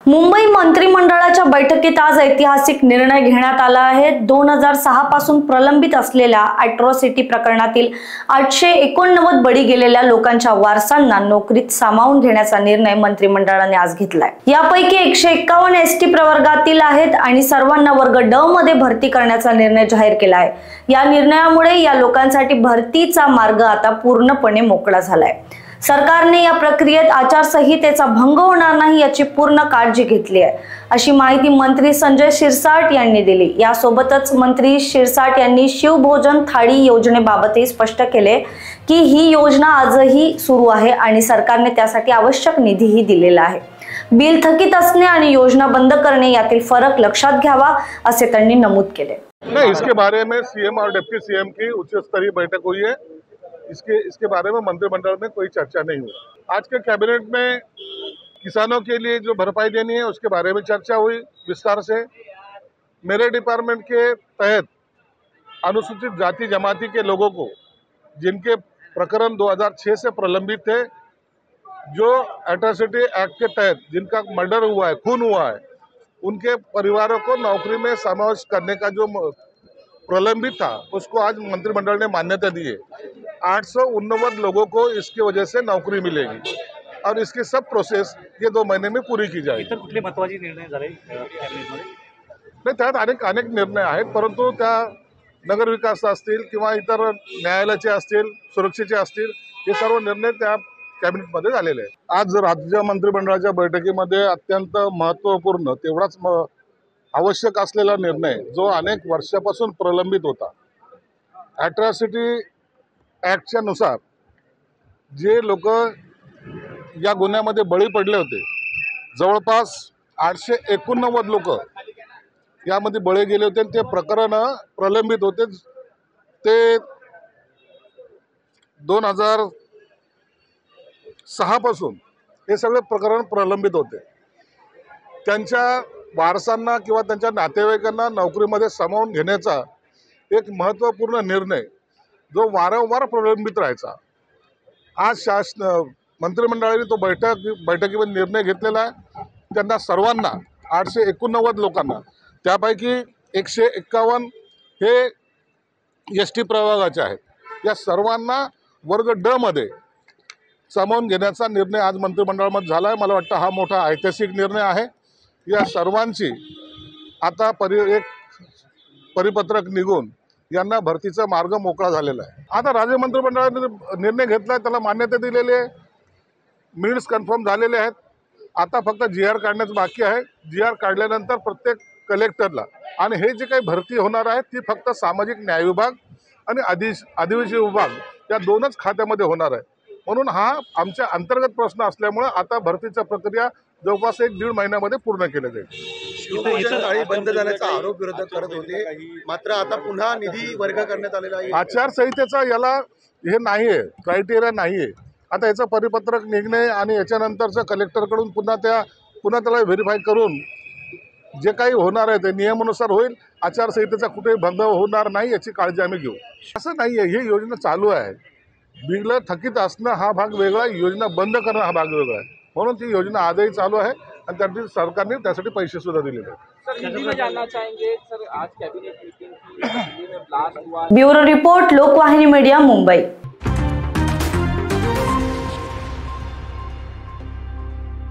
मुंबई मंत्रिमंडळाच्या बैठकीत आज ऐतिहासिक निर्णय घेण्यात आला आहे। 2006 पासून प्रलंबित असलेल्या अॅट्रॉसिटी प्रकरणातील 889 बळी गेलेल्या लोकांच्या वारसांना नोकरीत सामावून घेण्याचा निर्णय मंत्रिमंडळाने आज घेतलाय। यापैकी 151 एसटी प्रवर्गातील आहेत आणि सर्वांना वर्ग ड मध्ये भरती करण्याचा निर्णय जाहीर केला आहे। या निर्णयामुळे या लोकांसाठी भरतीचा मार्ग आता पूर्णपणे मोकळा झालाय। सरकारने या प्रक्रियेत आचारसंहितेचा भंग होणार नाही याची पूर्ण काळजी घेतली आहे, अशी माहिती मंत्री संजय शिरसाट यांनी दिली। यासोबतच मंत्री शिरसाट यांनी शिवभोजन थाळी योजनेबाबतही स्पष्ट केले की ही योजना आजही सुरू आहे आणि सरकारने त्यासाठी आवश्यक निधीही दिलेला आहे। बिल थकीत असणे आणि योजना बंद करणे यातील फरक लक्षात घ्यावा असे त्यांनी नमूद केले। नहीं, इसके बारे में सीएम और डिप्टी सीएम की उच्च स्तरीय बैठक हुई है। इसके बारे में मंत्रिमंडल में कोई चर्चा नहीं हुई। आज के कैबिनेट में किसानों के लिए जो भरपाई देनी है उसके बारे में चर्चा हुई विस्तार से। मेरे डिपार्टमेंट के तहत अनुसूचित जाति जमाती के लोगों को जिनके प्रकरण 2006 से प्रलंबित थे, जो एट्रॉसिटी एक्ट के तहत जिनका मर्डर हुआ है, खून हुआ है, उनके परिवारों को नौकरी में समावेश करने का जो प्रलंबित था उसको आज मंत्रिमंडल ने मान्यता दी है। 889 लोगों को इसकी वजह से नौकरी मिलेगी और इसकी सब प्रोसेस ये 2 महीने में पूरी की जाएगी। इतर कुठले महत्त्वाचे निर्णय झाले कॅबिनेटमध्ये? नाही, त्यात अनेक निर्णय आहेत, परंतु त्या नगर विकास असतील किंवा इतर न्यायालयाचे असतील, सुरक्षेचे असतील, हे सर्व निर्णय त्या कॅबिनेटमध्ये झालेले आहेत। आज राज्य मंत्रिमंडळाच्या बैठकीमध्ये अत्यंत महत्त्वपूर्ण तेवढाच आवश्यक असलेला निर्णय जो अनेक वर्षापासून प्रलंबित होता, अॅट्रॉसिटी ॲक्टच्या नुसार जे लोक या गुन्ह्यामध्ये बळी पडले होते, जवळपास 889 लोक यामध्ये बळी गेले होते। ते प्रकरण प्रलंबित होते, ते 2006 पासून हे सगळे प्रकरण प्रलंबित होते। त्यांच्या वारसांना किंवा त्यांच्या नातेवाईकांना नोकरीमध्ये सामावून घेण्याचा एक महत्त्वपूर्ण निर्णय जो वारंवार प्रलंबित राहायचा, आज मंत्रिमंडळाने तो बैठकीमध्ये निर्णय घेतलेला आहे। त्यांना सर्वांना 889 लोकांना, त्यापैकी 151 हे एसटी प्रवर्गाचे आहेत, या सर्वांना वर्ग ड मध्ये सामावून घेण्याचा निर्णय आज मंत्रिमंडळामध्ये झाला आहे। मला वाटतं हा मोठा ऐतिहासिक निर्णय आहे। या सर्वांची आता एक परिपत्रक निघून यांना भरतीचा मार्ग मोकळा झालेला आहे। आता राज्य मंत्रिमंडळाने निर्णय घेतला, त्याला मान्यता दिलेली आहे, मिनिट्स कन्फर्म झालेले आहेत। आता फक्त GR काढण्याचं बाकी आहे। GR काढल्यानंतर प्रत्येक कलेक्टरला आणि हे जे काही भरती होणार आहे ती फक्त सामाजिक न्याय विभाग आणि आदिवासी विभाग या 2च खात्यामध्ये होणार आहे। म्हणून हा आमच्या अंतर्गत प्रश्न असल्यामुळे आता भरतीचा प्रक्रिया जवळपास 1-1.5 महिन्यामध्ये पूर्ण केले जाईल। शिवभोजन थाळी बंद झाल्याचा आरोप विरोधक करत होते, मात्र आता पुन्हा निधी वर्ग करण्यात आलेला आहे। आचारसंहितेचा याला हे नाही आहे, क्रायटेरिया नाही आहे। आता याचं परिपत्रक निघणे आणि याच्यानंतरचं कलेक्टरकडून पुन्हा त्याला व्हेरीफाय करून जे काही होणार आहे ते नियमानुसार होईल। आचारसंहितेचा कुठेही भंग होणार नाही याची काळजी आम्ही घेऊ। असं नाही आहे, ही योजना चालू आहे। बिल थकीत असणं हा भाग वेगळा, योजना बंद करणं हा भाग वेगळा आहे। म्हणून ती योजना आजही चालू आहे आणि त्यासाठी सरकारने त्यासाठी पैसे सुद्धा दिलेले आहेत। Bureau report, Lokvahini media, Mumbai.